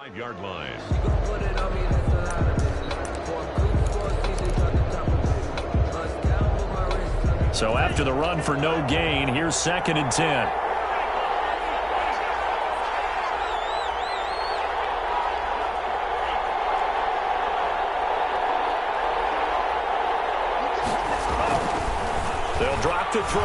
5-yard line. So after the run for no gain, here's 2nd and 10. They'll drop to throw.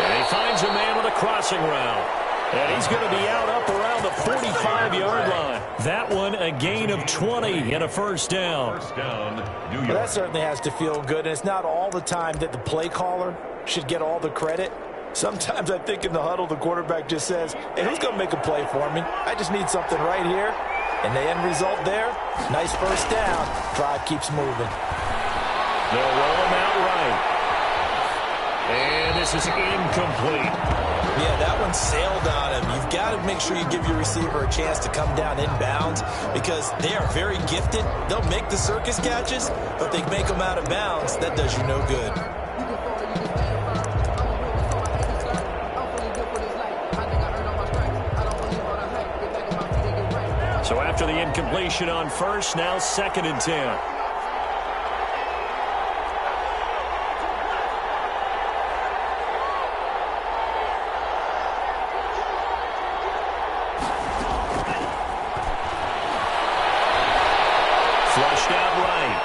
And he finds a man with a crossing route. And he's going to be out up around the 45-yard line. That one a gain of 20 and a first down. Well, that certainly has to feel good. And it's not all the time that the play caller should get all the credit. Sometimes I think in the huddle the quarterback just says, hey, who's going to make a play for me? I just need something right here. And the end result there, nice first down. Drive keeps moving. They'll roll him out right. And this is incomplete. Yeah, that one sailed on him. You've got to make sure you give your receiver a chance to come down inbounds because they are very gifted. They'll make the circus catches, but they make them out of bounds. That does you no good. So after the incompletion on first, now 2nd and 10. Flushed out right.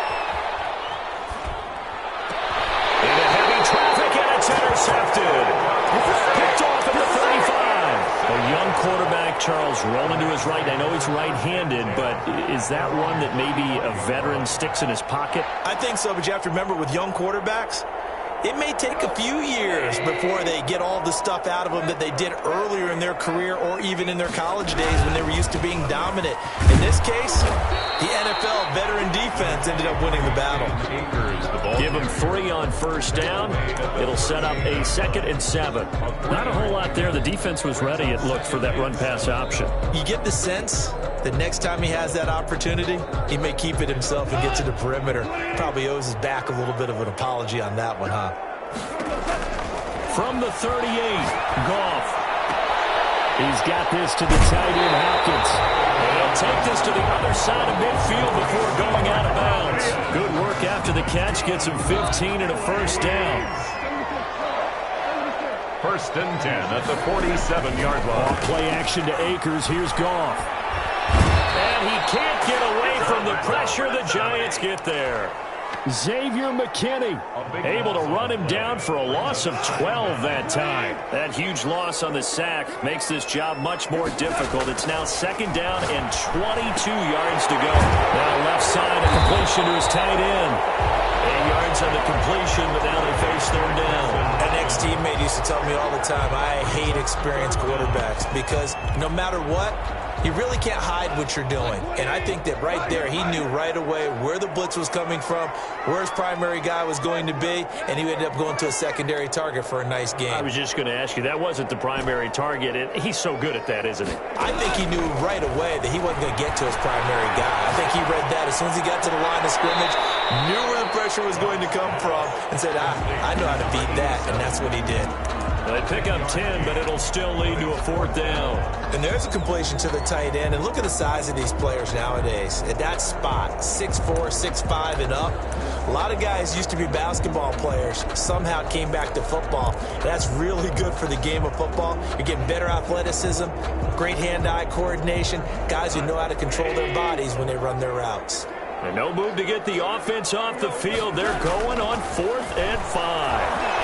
Into heavy traffic, and it's intercepted. Picked off at the 35. A young quarterback, Charles, rolling to his right. I know he's right-handed, but is that one that maybe a veteran sticks in his pocket? I think so, but you have to remember with young quarterbacks, it may take a few years before they get all the stuff out of them that they did earlier in their career or even in their college days when they were used to being dominant. In this case, the NFL veteran defense ended up winning the battle. Give them 3 on first down. It'll set up a 2nd and 7. Not a whole lot there. The defense was ready, it looked, for that run-pass option. You get the sense that next time he has that opportunity, he may keep it himself and get to the perimeter. Probably owes his back a little bit of an apology on that one, huh? From the 38, Goff. He's got this to the tight end, Hopkins. And he'll take this to the other side of midfield before going out of bounds. Good work after the catch. Gets him 15 and a first down. 1st and 10 at the 47-yard line. Play action to Akers. Here's Goff. And he can't get away from the pressure. The Giants get there. Xavier McKinney able to run him down for a loss of 12 that time. That huge loss on the sack makes this job much more difficult. It's now 2nd down and 22 yards to go. Now left side, a completion to his tight end. 8 yards on the completion, but now they face 3rd down. An ex-teammate used to tell me all the time, I hate experienced quarterbacks because no matter what, you really can't hide what you're doing. And I think that right there, he knew right away where the blitz was coming from, where his primary guy was going to be, and he ended up going to a secondary target for a nice game. I was just going to ask you, that wasn't the primary target. He's so good at that, isn't he? I think he knew right away that he wasn't going to get to his primary guy. I think he read that as soon as he got to the line of scrimmage, knew where the pressure was going to come from, and said, I know how to beat that, and that's what he did. They pick up 10, but it'll still lead to a 4th down. And there's a completion to the tight end. And look at the size of these players nowadays. At that spot, 6'4", 6'5", and up. A lot of guys used to be basketball players. Somehow came back to football. That's really good for the game of football. You're getting better athleticism, great hand-eye coordination, guys who know how to control their bodies when they run their routes. And no move to get the offense off the field. They're going on 4th and 5.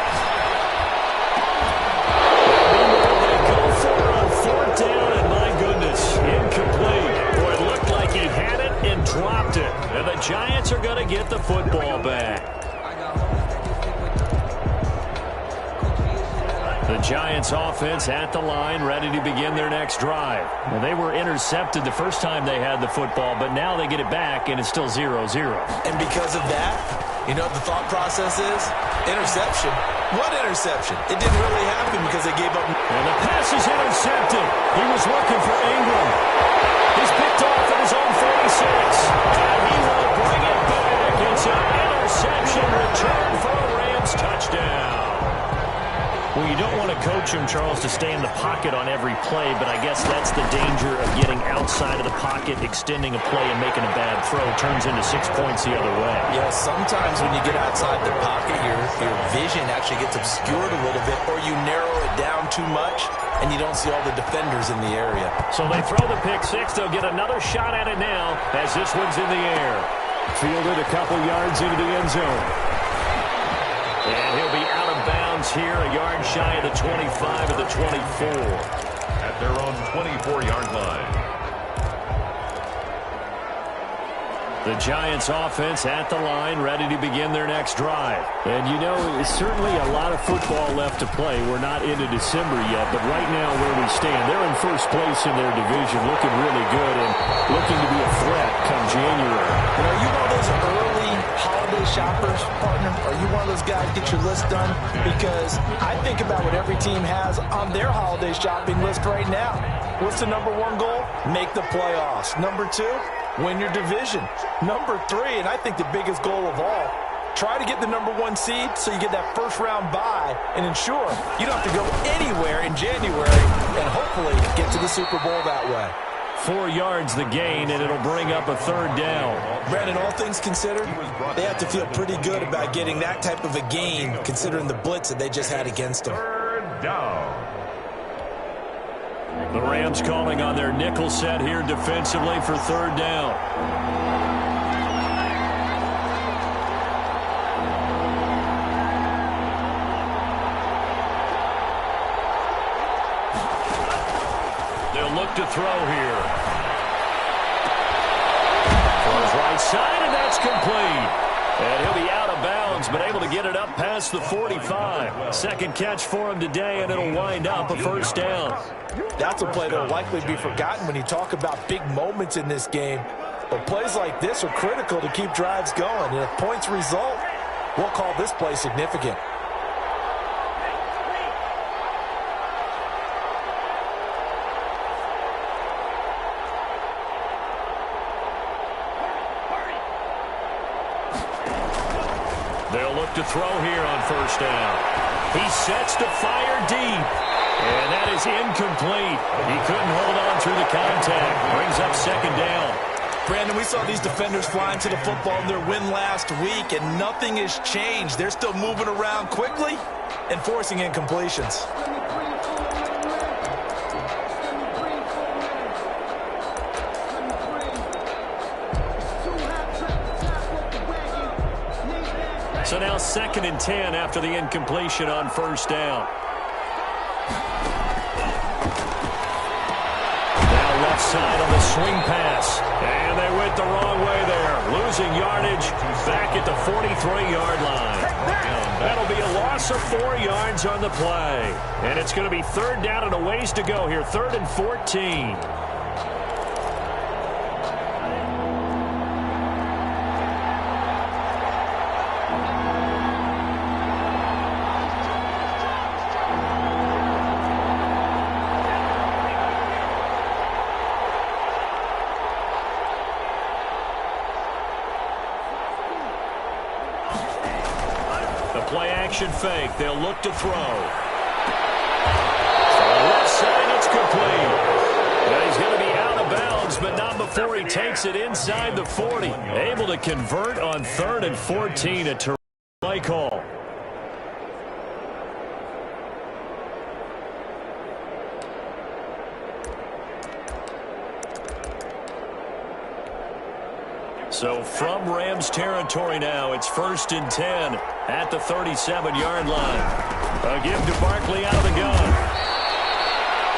Down, and my goodness, incomplete. Boy, it looked like he had it and dropped it. And the Giants are going to get the football back. The Giants offense at the line, ready to begin their next drive. Well, they were intercepted the first time they had the football, but now they get it back, and it's still 0-0. And because of that, you know what the thought process is? Interception. What interception? It didn't really happen because they gave up. And the pass is intercepted. He was looking for Ingram. He's picked off at his own 46. And he will bring it back. It's an interception return for a Rams touchdown. Well, you don't want to coach him, Charles, to stay in the pocket on every play, but I guess that's the danger of getting outside of the pocket, extending a play, and making a bad throw. Turns into 6 points the other way. Yeah, sometimes when you get outside the pocket, your vision actually gets obscured a little bit, or you narrow it down too much, and you don't see all the defenders in the area. So they throw the pick six. They'll get another shot at it now as this one's in the air. Fielded a couple yards into the end zone. And he'll be out of bounds here, a yard shy of the 25 of the 24. At their own 24-yard line. The Giants offense at the line, ready to begin their next drive. And, you know, it's certainly a lot of football left to play. We're not into December yet, but right now where we stand, they're in first place in their division, looking really good and looking to be a threat come January. You know, you one of those early holiday shoppers, partner? Are you one of those guys get your list done? Because I think about what every team has on their holiday shopping list right now. What's the number one goal? Make the playoffs. Number two, win your division. Number three, and I think the biggest goal of all, try to get the number one seed so you get that first round bye and ensure you don't have to go anywhere in January and hopefully get to the Super Bowl that way. 4 yards the gain, and it'll bring up a third down. Brandon, all things considered, they have to feel pretty good about getting that type of a gain considering the blitz that they just had against them. Third down. The Rams calling on their nickel set here defensively for third down. They'll look to throw here. For his right side, and that's complete. And he'll be out of bounds, but able to get it up past the 45. Second catch for him today, and it'll wind up a first down. That's a play that will likely be forgotten when you talk about big moments in this game. But plays like this are critical to keep drives going. And if points result, we'll call this play significant. They'll look to throw here on first down. He sets to fire deep. And that is incomplete. He couldn't hold on through the contact. Brings up second down. Brandon, we saw these defenders flying to the football in their win last week, and nothing has changed. They're still moving around quickly and forcing incompletions. So now 2nd and 10 after the incompletion on first down. Now left side on the swing pass. And they went the wrong way there. Losing yardage back at the 43-yard line. That'll be a loss of 4 yards on the play. And it's going to be third down and a ways to go here. 3rd and 14. Play-action fake. They'll look to throw. Left side, it's complete. Now he's going to be out of bounds, but not before he takes it inside the 40. Able to convert on 3rd and 14. A terrific play call. So from Rams territory now, it's 1st and 10 at the 37-yard line. A give to Barkley out of the gun.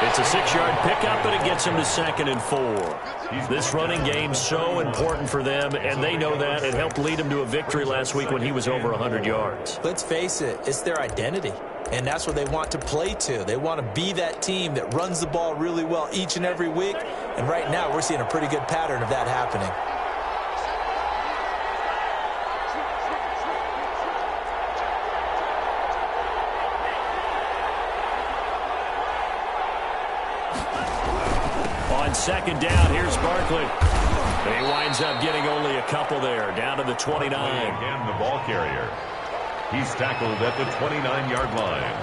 It's a 6-yard pickup, but it gets him to 2nd and 4. This running game's so important for them, and they know that. It helped lead him to a victory last week when he was over 100 yards. Let's face it, it's their identity, and that's what they want to play to. They want to be that team that runs the ball really well each and every week, and right now we're seeing a pretty good pattern of that happening. On 2nd down, here's Barkley. He winds up getting only a couple there, down to the 29. Again, the ball carrier. He's tackled at the 29-yard line.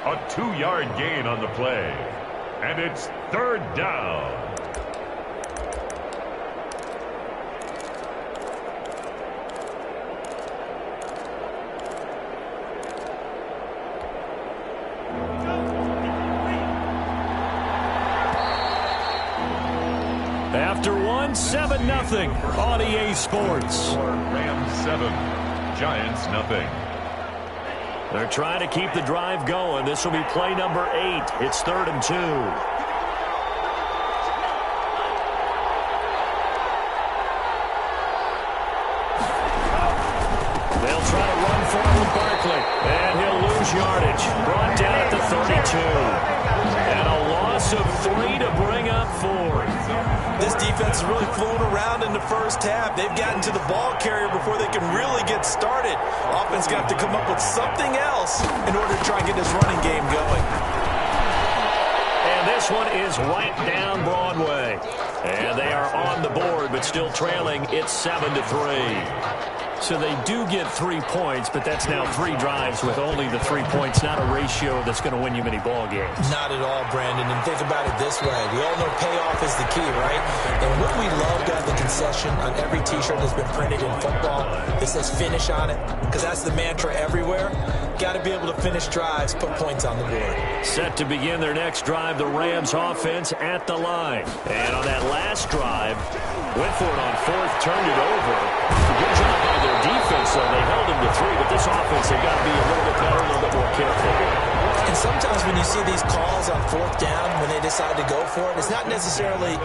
A 2-yard gain on the play. And it's third down. After 7-0 on EA Sports. Rams 7, Giants nothing. They're trying to keep the drive going. This will be play number 8. It's 3rd and 2. They'll try to run forward Barkley. And he'll lose yardage. Brought down at the 32. And a loss of 3 to bring up 4. This defense is really fooling around in the first half. They've gotten to the ball carrier before they can really get started. Offense going to have to come up with something else in order to try and get this running game going. And this one is right down Broadway. And they are on the board, but still trailing. It's 7-3. So they do get 3 points, but that's now 3 drives with only the 3 points, not a ratio that's going to win you many ball games. Not at all, Brandon. And think about it this way. We all know payoff is the key, right? And what we love to have the concession on every T-shirt that's been printed in football that says finish on it, because that's the mantra everywhere. Got to be able to finish drives, put points on the board. Set to begin their next drive, the Rams offense at the line. And on that last drive, went for it on 4th, turned it over. Good job by their defense, though. They held him to 3, but this offense, they've got to be a little bit better, a little bit more careful. And sometimes when you see these calls on 4th down, when they decide to go for it, it's not necessarily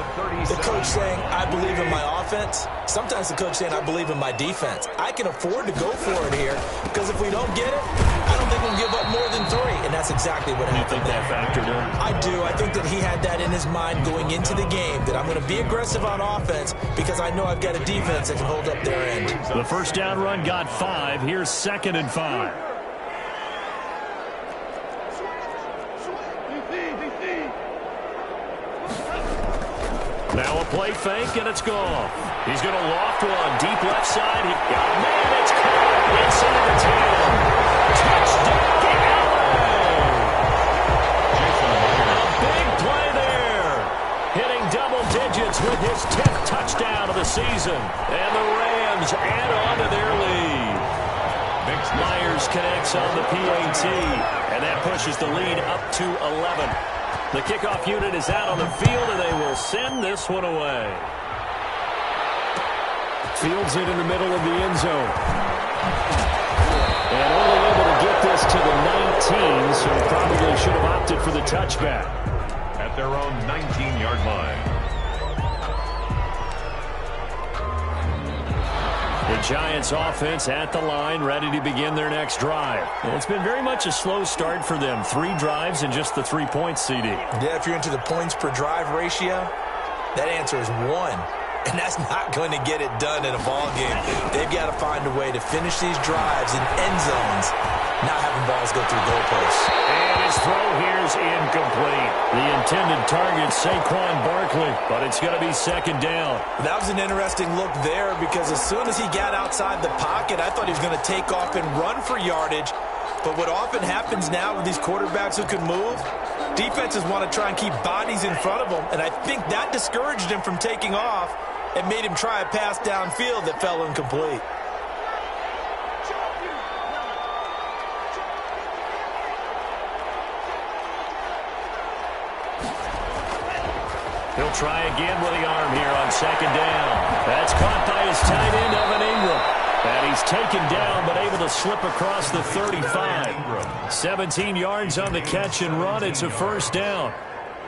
the coach saying, I believe in my offense. Sometimes the coach saying, I believe in my defense. I can afford to go for it here, because if we don't get it, I don't think we'll give up more than 3. And that's exactly what happened. You think that factored in? I do. I think that he had that in his mind going into the game, that I'm going to be aggressive on offense because I know I've got a defense that can hold up their end. The first down run got 5. Here's 2nd and 5. Now a play fake, and it's gone. He's going to loft one. Deep left side. Man, it's caught inside the 10. Touchdown, Allen! Big play there. Hitting double digits with his 10th touchdown of the season. And the Rams add on to their lead. Myers connects on the PAT, and that pushes the lead up to 11. The kickoff unit is out on the field, and they will send this one away. Fields it in the middle of the end zone. And only able to get this to the 19, so probably should have opted for the touchback. At their own 19-yard line. The Giants offense at the line, ready to begin their next drive. And it's been very much a slow start for them. 3 drives and just the 3 points, CD. Yeah, if you're into the points per drive ratio, that answer is 1. And that's not going to get it done in a ball game. They've got to find a way to finish these drives in end zones, not having balls go through goalposts. And his throw here is incomplete. The intended target, Saquon Barkley, but it's going to be 2nd down. That was an interesting look there because as soon as he got outside the pocket, I thought he was going to take off and run for yardage. But what often happens now with these quarterbacks who can move, defenses want to try and keep bodies in front of them, and I think that discouraged him from taking off and made him try a pass downfield that fell incomplete. He'll try again with the arm here on 2nd down. That's caught by his tight end, Evan Ingram. And he's taken down, but able to slip across the 35. 17 yards on the catch and run. It's a 1st down.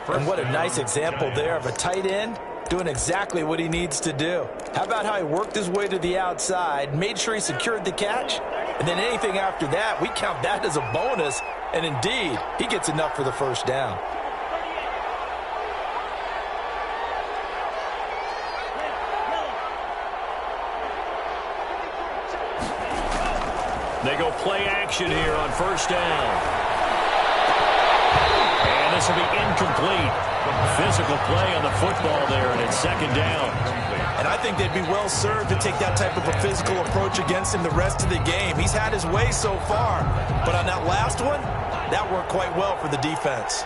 And what a nice example there of a tight end doing exactly what he needs to do. How about how he worked his way to the outside, made sure he secured the catch, and then anything after that, we count that as a bonus. And indeed, he gets enough for the 1st down. They go play action here on 1st down. And this will be incomplete. Physical play on the football there, and it's 2nd down. And I think they'd be well served to take that type of a physical approach against him the rest of the game. He's had his way so far, but on that last one, That worked quite well for the defense.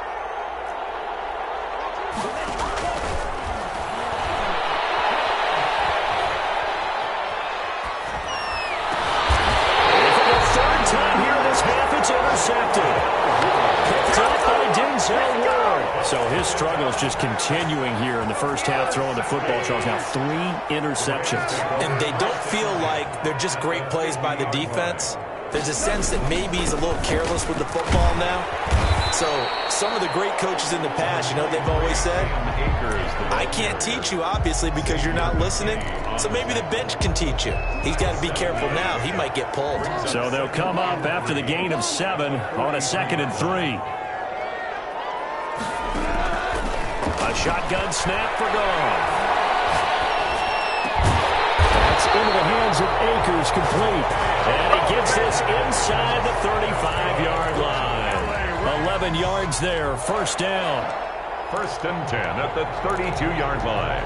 Time here this half, it's intercepted. Picked up by Denzel Ward. So his struggles just continuing here in the first half, throwing the football. Charles, now 3 interceptions. And they don't feel like they're just great plays by the defense. There's a sense that maybe he's a little careless with the football now. So some of the great coaches in the past, you know, they've always said, I can't teach you, obviously, because you're not listening. So maybe the bench can teach you. He's got to be careful now. He might get pulled. So they'll come up after the gain of 7 on a 2nd and 3. A shotgun snap for Goff. That's into the hands of Akers, complete. And he gets this inside the 35-yard line. 11 yards there, first down. 1st and 10 at the 32-yard line.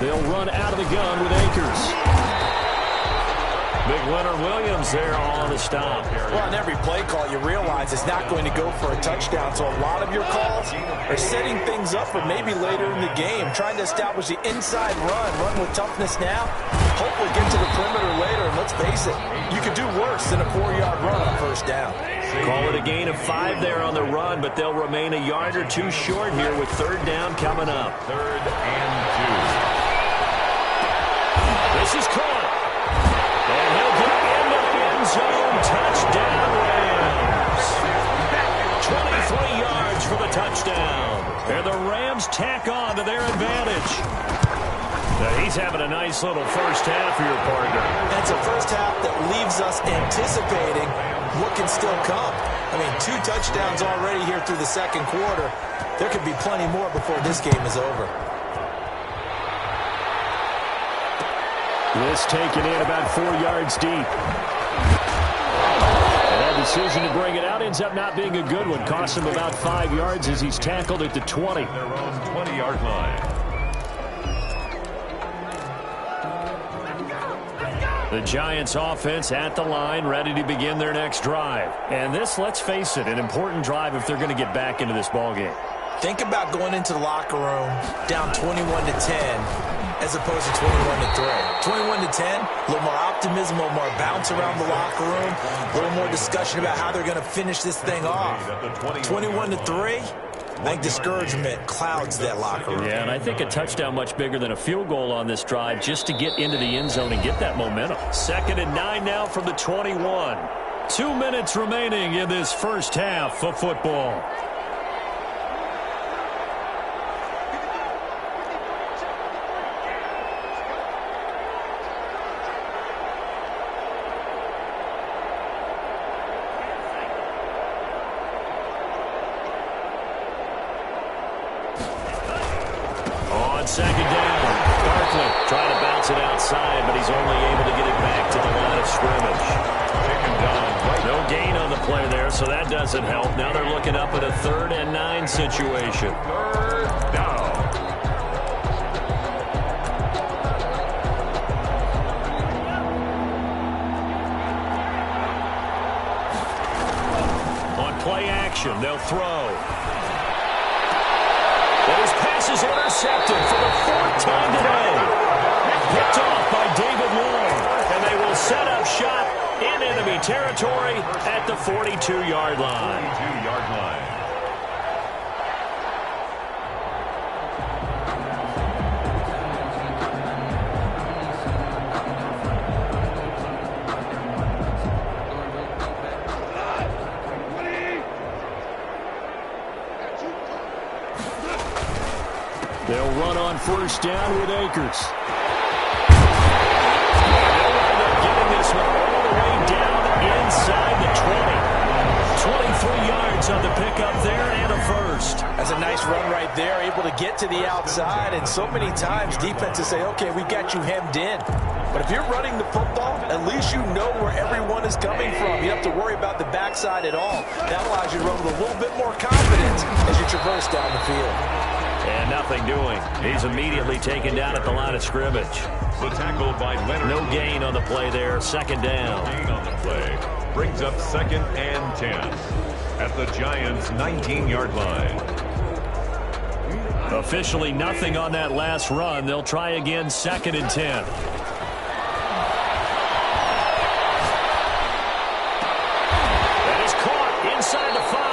They'll run out of the gun with Akers. Big Leonard Williams there on the stop. Well, on every play call, you realize it's not going to go for a touchdown. So a lot of your calls are setting things up for maybe later in the game, trying to establish the inside run with toughness now, hopefully get to the perimeter later. And let's face it, you could do worse than a 4-yard run on first down. Call it a gain of 5 there on the run, but they'll remain a yard or 2 short here with 3rd down coming up. 3rd and 2. This is caught. And he'll get into the end zone. Touchdown, Rams. 23 yards for the touchdown. And the Rams tack on to their advantage. Now he's having a nice little first half for your partner. That's a first half that leaves us anticipating what can still come. I mean, 2 touchdowns already here through the 2nd quarter. There could be plenty more before this game is over. This taken in about 4 yards deep. And that decision to bring it out ends up not being a good one. Costs him about 5 yards as he's tackled at the 20. Their own 20-yard line. The Giants offense at the line, ready to begin their next drive. And this, let's face it, an important drive if they're going to get back into this ballgame. Think about going into the locker room down 21-10 as opposed to 21-3. 21-10, a little more optimism, a little more bounce around the locker room, a little more discussion about how they're going to finish this thing off. 21-3, I think discouragement clouds that locker room. Yeah, and I think a touchdown much bigger than a field goal on this drive just to get into the end zone and get that momentum. 2nd and 9 now from the 21. 2 minutes remaining in this first half of football. On 2nd down, Barkley trying to bounce it outside, but he's only able to get it back to the line of scrimmage. No gain on the play there, so that doesn't help. Now they're looking up at a 3rd and 9 situation. 3rd down. On play action, they'll throw. But his pass is intercepted for the 4th time today. Picked off by David Long. And they will set up shop in enemy territory at the 42-yard line. 42-yard line. They'll run on first down with Akers. They'll wind up getting this one all the way down inside the 20. 23 yards on the pickup there and a first. That's a nice run right there, able to get to the outside. And so many times defenses say, okay, we got you hemmed in. But if you're running the football, at least you know where everyone is coming from. You don't have to worry about the backside at all. That allows you to run with a little bit more confidence as you traverse down the field. And nothing doing. He's immediately taken down at the line of scrimmage. The tackle by Leonard. No gain on the play there. Second down. No gain on the play. Brings up 2nd and 10 at the Giants' 19-yard line. Officially nothing on that last run. They'll try again 2nd and 10. That is caught inside the 5.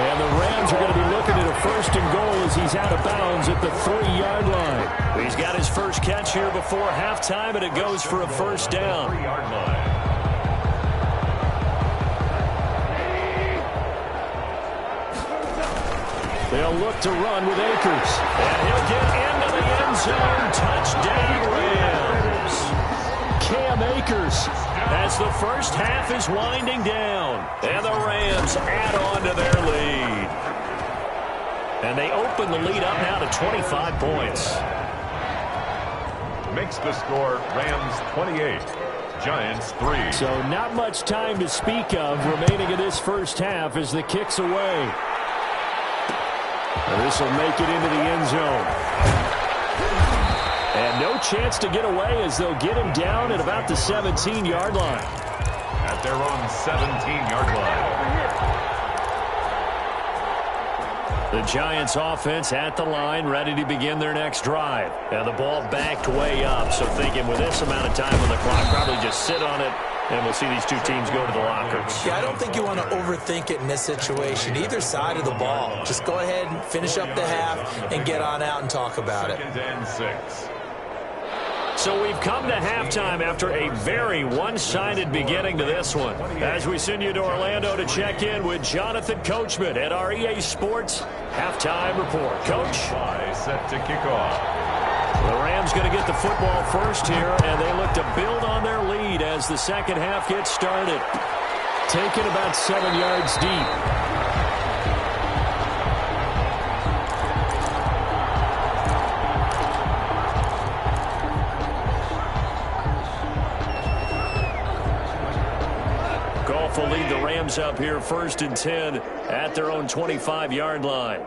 And the Rams are going to be looking at a 1st and goal as he's out of bounds at the 3-yard line. He's got his first catch here before halftime, and it goes for a 1st down. 3-yard line. They'll look to run with Akers. And he'll get into the end zone. Touchdown, Rams. Cam Akers. As the first half is winding down. And the Rams add on to their lead. And they open the lead up now to 25 points. Makes the score Rams 28, Giants 3. So not much time to speak of remaining in this first half as the kick's away. And this will make it into the end zone. And no chance to get away as they'll get him down at about the 17-yard line. At their own 17-yard line. The Giants offense at the line, ready to begin their next drive. And the ball backed way up, so thinking with this amount of time on the clock, probably just sit on it, and we'll see these two teams go to the lockers. Yeah, I don't think you want to overthink it in this situation. Either side of the ball. Just go ahead and finish up the half and get on out and talk about it. 2nd and 6. So we've come to halftime after a very one-sided beginning to this one. As we send you to Orlando to check in with Jonathan Coachman at our EA Sports Halftime Report. Coach? Set to kick off. The Rams going to get the football first here, and they look to build on their lead as the second half gets started. Taken about 7 yards deep. Goff will lead the Rams up here 1st and 10 at their own 25-yard line.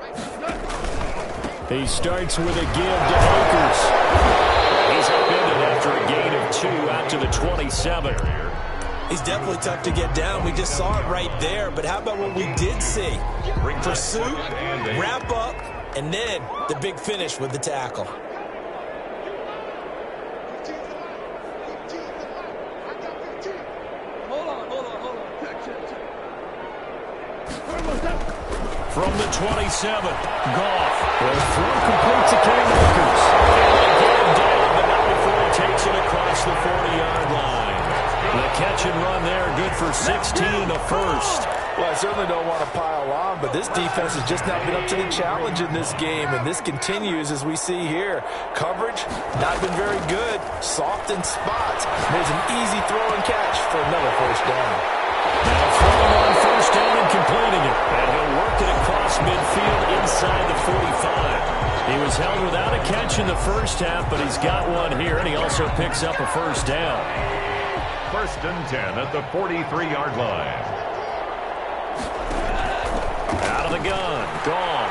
He starts with a give to Akers. He's upended after a gain of 2 out to the 27. He's definitely tough to get down. We just saw it right there. But how about what we did see? Pursuit, wrap up, and then the big finish with the tackle. From the 27, Goff. The throw complete to Cam Akers. And they get him down, but not before he takes it across the 40-yard line. The catch and run there, good for 16 and a 1st. Well, I certainly don't want to pile on, but this defense has just not been up to the challenge in this game, and this continues as we see here. Coverage, not been very good. Soft in spots. There's an easy throw and catch for another 1st down. Now throwing on 1st down and completing it. And he'll work it across midfield inside the 45. He was held without a catch in the first half, but he's got one here, and he also picks up a 1st down. 1st and 10 at the 43-yard line. Out of the gun, Goff.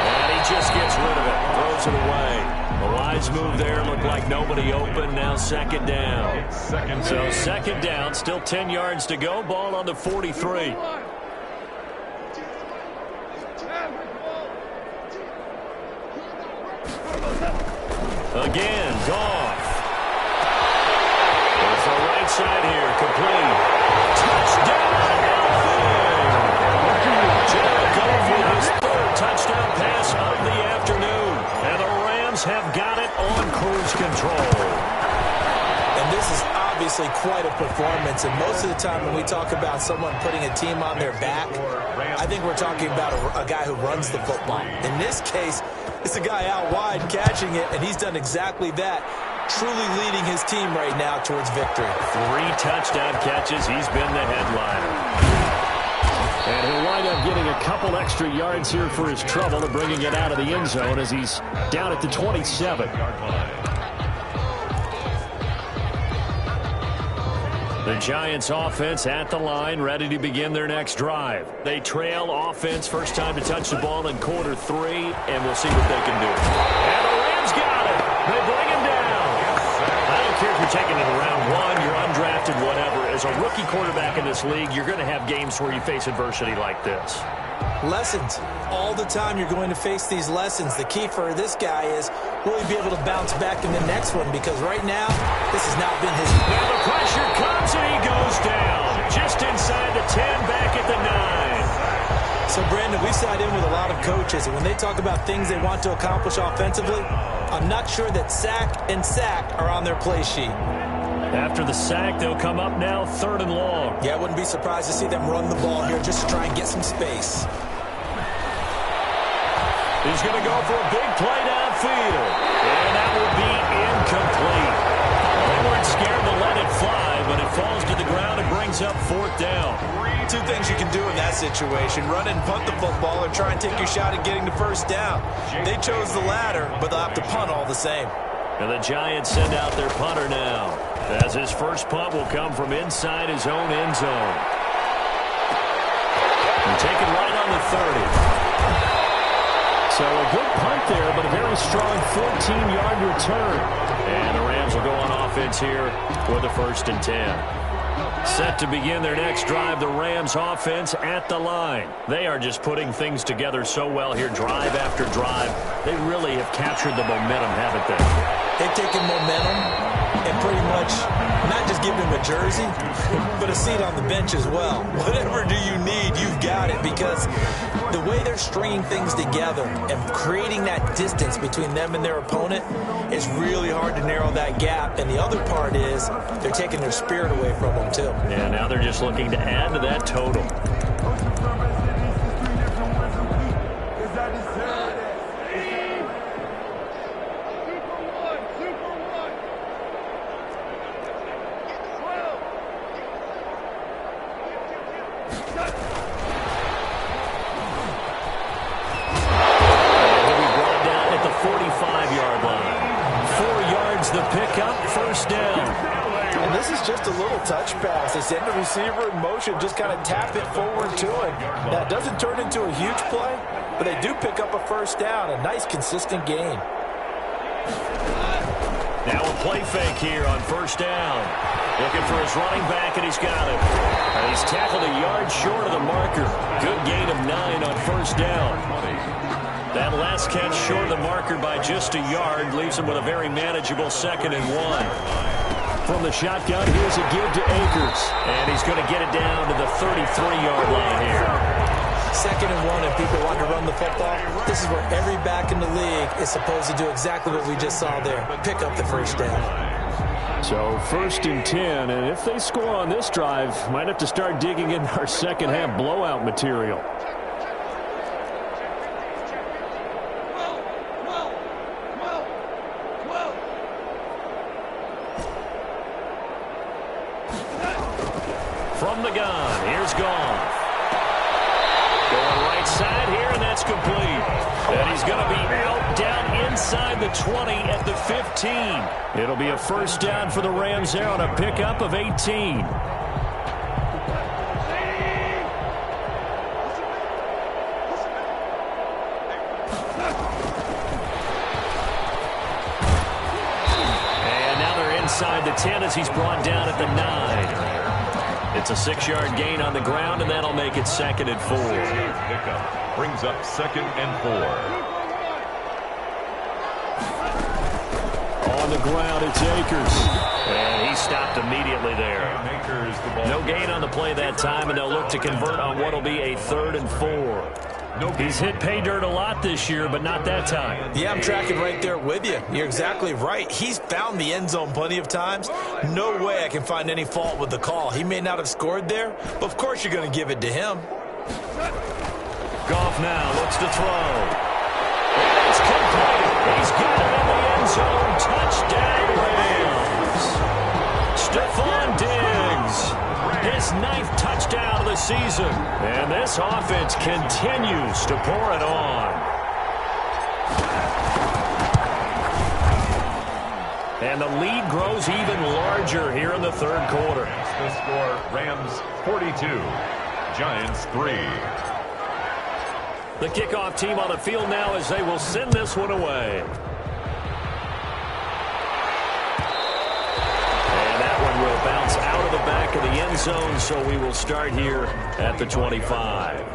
And he just gets rid of it, throws it away. A wise move there, looked like nobody open, now 2nd down. So 2nd down, still 10 yards to go, ball on the 43. Again, Goff. Off the right side here, complete. Touchdown, Jared Goff with his 3rd touchdown pass of the afternoon. And the Rams have got it on cruise control. And this is obviously quite a performance. And most of the time when we talk about someone putting a team on their back, I think we're talking about a guy who runs the football. In this case, it's a guy out wide catching it, and he's done exactly that, truly leading his team right now towards victory. 3 touchdown catches. He's been the headliner. And he'll wind up getting a couple extra yards here for his trouble and bringing it out of the end zone as he's down at the 27. The Giants offense at the line, ready to begin their next drive. They trail offense, first time to touch the ball in quarter 3, and we'll see what they can do. And the Rams got it. They bring him down. I don't care if you're taking it in round 1, you're undrafted, whatever. As a rookie quarterback in this league, you're going to have games where you face adversity like this. Lessons. All the time you're going to face these lessons. The key for this guy is, will he be able to bounce back in the next one? Because right now, this has not been his... Now the pressure comes and he goes down. Just inside the 10, back at the 9. So, Brandon, we sat in with a lot of coaches, and when they talk about things they want to accomplish offensively, I'm not sure that sack and sack are on their play sheet. After the sack, they'll come up now 3rd and long. Yeah, I wouldn't be surprised to see them run the ball here just to try and get some space. He's going to go for a big play downfield. And that will be incomplete. They weren't scared to let it fly, but it falls to the ground and brings up 4th down. 2 things you can do in that situation: run and punt the football, or try and take your shot at getting the first down. They chose the latter, but they'll have to punt all the same. And the Giants send out their punter now, as his first punt will come from inside his own end zone. And taken right on the 30. So a good punt there, but a very strong 14-yard return. And the Rams will go on offense here with a 1st and 10. Set to begin their next drive, the Rams offense at the line. They are just putting things together so well here, drive after drive. They really have captured the momentum, haven't they? They've taken momentum and pretty much not just given him a jersey, but a seat on the bench as well. Whatever do you need, you've got it, because the way they're stringing things together and creating that distance between them and their opponent is really hard to narrow that gap. And the other part is they're taking their spirit away from them, too. Yeah, now they're just looking to add to that total. Touch pass. They send the receiver in motion, just kind of tap it forward to him. Now, it doesn't turn into a huge play, but they do pick up a first down. A nice, consistent gain. Now a play fake here on 1st down. Looking for his running back, and he's got it. And he's tackled a yard short of the marker. Good gain of 9 on 1st down. That last catch short of the marker by just a yard leaves him with a very manageable 2nd and 1. From the shotgun, here's a give to Akers. And he's going to get it down to the 33-yard line here. 2nd and 1, and people want to run the football. This is where every back in the league is supposed to do exactly what we just saw there. Pick up the first down. So 1st and 10, and if they score on this drive, might have to start digging in our second-half blowout material. From the gun, here's Goff. Going right side here, and that's complete. And he's going to be out down inside the 20 at the 15. It'll be a 1st down for the Rams there on a pickup of 18. And now they're inside the 10 as he's brought down at the 9. It's a 6-yard gain on the ground, and that'll make it 2nd and 4. Pickup brings up 2nd and 4. On the ground, it's Akers. And he stopped immediately there. No gain on the play that time, and they'll look to convert on what will be a 3rd and 4. He's hit pay dirt a lot this year, but not that time. Yeah, I'm tracking right there with you. You're exactly right. He's found the end zone plenty of times. No way I can find any fault with the call. He may not have scored there, but of course you're going to give it to him. Goff now looks to throw. And it's complete. He's got it in the end zone. Touchdown, Rams. Stephon Diggs. His 9th touchdown of the season. And this offense continues to pour it on. And the lead grows even larger here in the third quarter. The score, Rams 42, Giants 3. The kickoff team on the field now as they will send this one away. And that one will bounce out of the back of the end zone, so we will start here at the 25.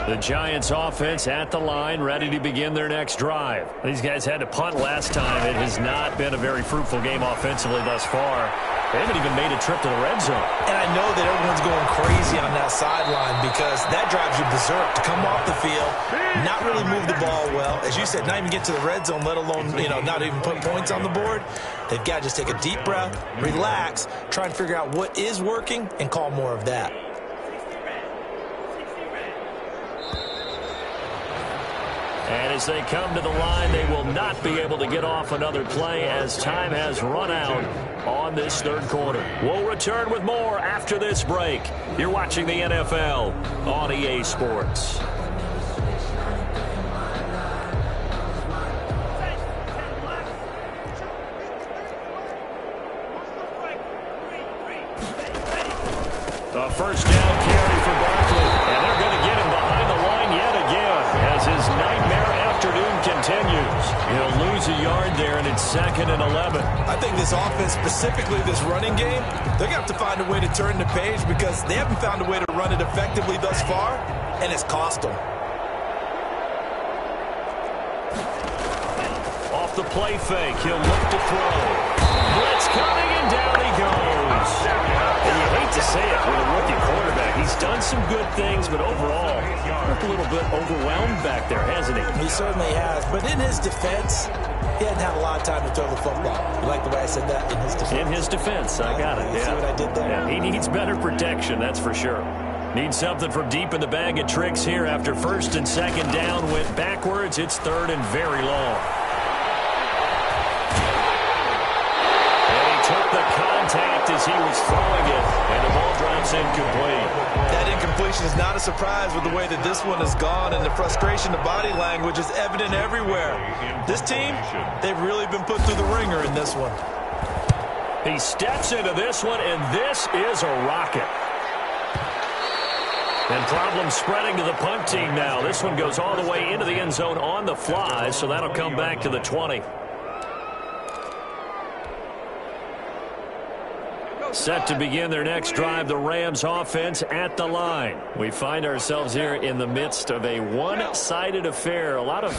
The Giants offense at the line, ready to begin their next drive. These guys had to punt last time. It has not been a very fruitful game offensively thus far. They haven't even made a trip to the red zone. And I know that everyone's going crazy on that sideline because that drives you berserk to come off the field, not really move the ball well. As you said, not even get to the red zone, let alone, not even put points on the board. They've got to just take a deep breath, relax, try and figure out what is working, and call more of that. And as they come to the line, they will not be able to get off another play as time has run out on this third quarter. We'll return with more after this break. You're watching the NFL on EA Sports. A first down carry for Barkley, and they're going to get him behind the line yet again as his nightmare afternoon continues. He'll lose a yard there, and it's 2nd and 11. I think this offense, specifically this running game, they're going to have to find a way to turn the page because they haven't found a way to run it effectively thus far, and it's cost them. Off the play fake, he'll look to throw. Blitz coming, and down he goes. And you hate to say it with a rookie quarterback. He's done some good things, but overall, a little bit overwhelmed back there, hasn't he? He certainly has. But in his defense, he hadn't had a lot of time to throw the football. You like the way I said that? In his defense. In his defense, I got it. See what I did there? Yeah, he needs better protection, that's for sure. Needs something from deep in the bag of tricks here after 1st and 2nd down. Went backwards. It's 3rd and very long. The contact as he was throwing it, and the ball drops incomplete. That incompletion is not a surprise with the way that this one has gone, and the frustration, the body language is evident everywhere. This team, they've really been put through the ringer in this one. He steps into this one, and this is a rocket. And problems spreading to the punt team now. This one goes all the way into the end zone on the fly, so that'll come back to the 20. Set to begin their next drive, the Rams offense at the line. We find ourselves here in the midst of a one-sided affair. A lot of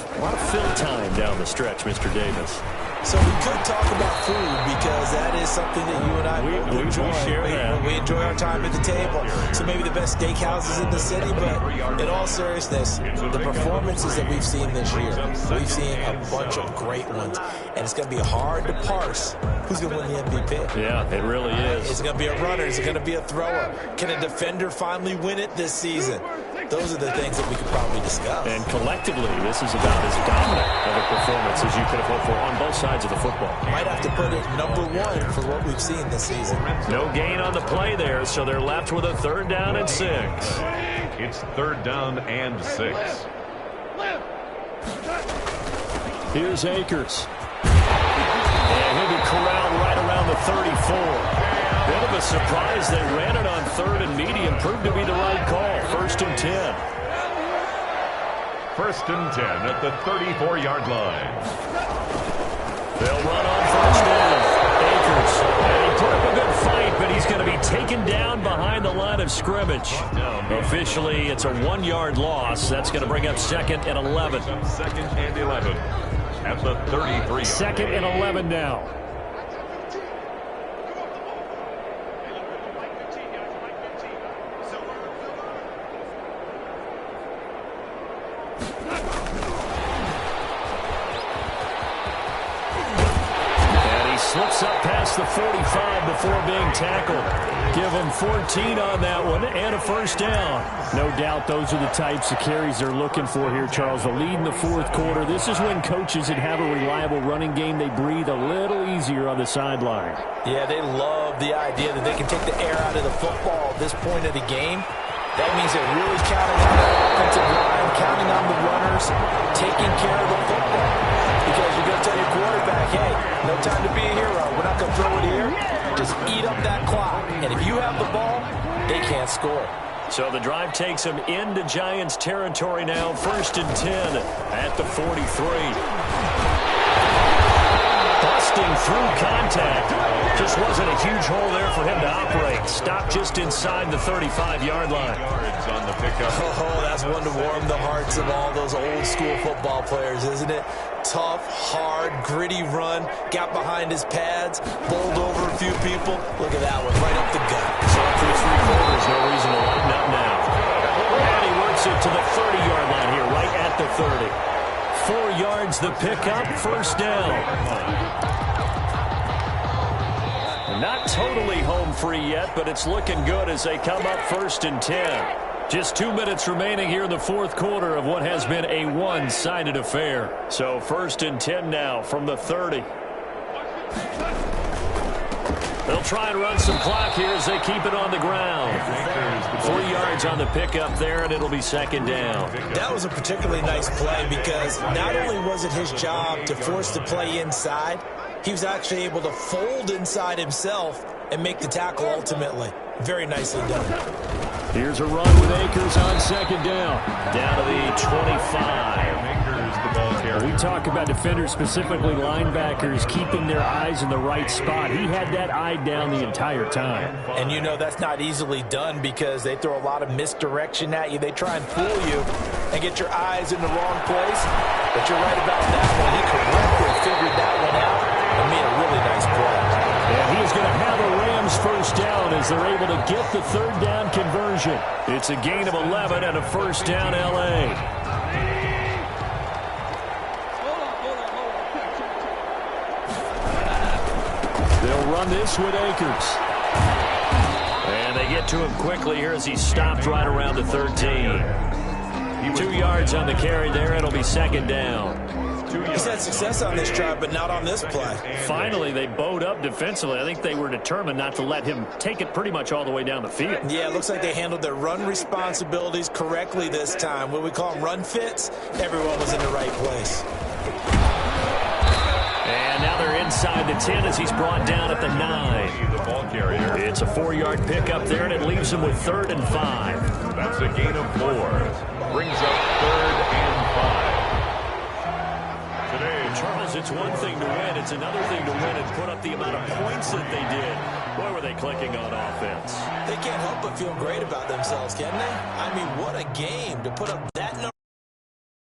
fill time down the stretch, Mr. Davis. So we could talk about food because that is something that you and I enjoy. We share that. We enjoy our time at the table. So maybe the best steakhouses in the city, but in all seriousness, the performances that we've seen this year, we've seen a bunch of great ones. And it's going to be hard to parse who's going to win the MVP. Yeah, it really is. Is it going to be a runner? Is it going to be a thrower? Can a defender finally win it this season? Those are the things that we could probably discuss. And collectively, this is about as dominant of a performance as you could have hoped for on both sides of the football. Might have to put it #1 for what we've seen this season. No gain on the play there, so they're left with a 3rd down and 6. It's 3rd down and 6. Here's Akers. And he'll be corralled right around the 34. Bit of a surprise. They ran it on 3rd and medium. Proved to be the right call. 1st and 10. 1st and 10 at the 34-yard line. They'll run on 1st down. Akers. And he put up a good fight, but he's going to be taken down behind the line of scrimmage. Officially, it's a 1-yard loss. That's going to bring up 2nd and 11. 2nd and 11 at the 33. 2nd and 11 now. Slips up past the 45 before being tackled. Give him 14 on that one and a 1st down. No doubt those are the types of carries they're looking for here, Charles. The lead in the 4th quarter. This is when coaches that have a reliable running game, they breathe a little easier on the sideline. Yeah, they love the idea that they can take the air out of the football at this point of the game. That means they're really counting on the offensive line, counting on the runners, taking care of the football. because you're going to tell your quarterback, hey, no time to be a hero. We're not going to throw it here. Just eat up that clock. And if you have the ball, they can't score. So the drive takes them into Giants territory now. 1st and 10 at the 43. Busting through contact. Just wasn't a huge hole there for him to operate. Stopped just inside the 35-yard line. On the pickup. Oh, that's one to warm the hearts of all those old-school football players, isn't it? Tough, hard, gritty run. Got behind his pads. Bowled over a few people. Look at that one, right up the gut. So through 3 quarters, no reason to lighten up now. And he works it to the 30-yard line here, right at the 30. 4 yards the pickup, 1st down. Not totally home free yet, but it's looking good as they come up 1st and 10. Just 2 minutes remaining here in the 4th quarter of what has been a one-sided affair. So 1st and 10 now from the 30. They'll try and run some clock here as they keep it on the ground. 3 yards on the pickup there, and it'll be 2nd down. That was a particularly nice play because not only was it his job to force the play inside, he was actually able to fold inside himself and make the tackle ultimately. Very nicely done. Here's a run with Akers on 2nd down. Down to the 25. We talk about defenders, specifically linebackers, keeping their eyes in the right spot. He had that eye down the entire time. And you know that's not easily done because they throw a lot of misdirection at you. They try and fool you and get your eyes in the wrong place. But you're right about that one. He correctly figured that one out and made a really nice play. And he is going to have a Rams 1st down as they're able to get the 3rd down conversion. It's a gain of 11 and a 1st down L.A. They'll run this with Akers. And they get to him quickly here as he stopped right around the 13. 2 yards on the carry there. It'll be 2nd down. He's had success on this drive, but not on this play. Finally, they bowed up defensively. I think they were determined not to let him take it pretty much all the way down the field. Yeah, it looks like they handled their run responsibilities correctly this time. What we call them run fits, everyone was in the right place. And now they're inside the 10 as he's brought down at the 9. The ball carrier. It's a 4-yard pickup there, and it leaves him with 3rd and 5. That's a gain of 4. Brings up 3rd and 5. Charles, it's one thing to win. It's another thing to win and put up the amount of points that they did. Boy, were they clicking on offense. They can't help but feel great about themselves, can they? I mean, what a game to put up that number.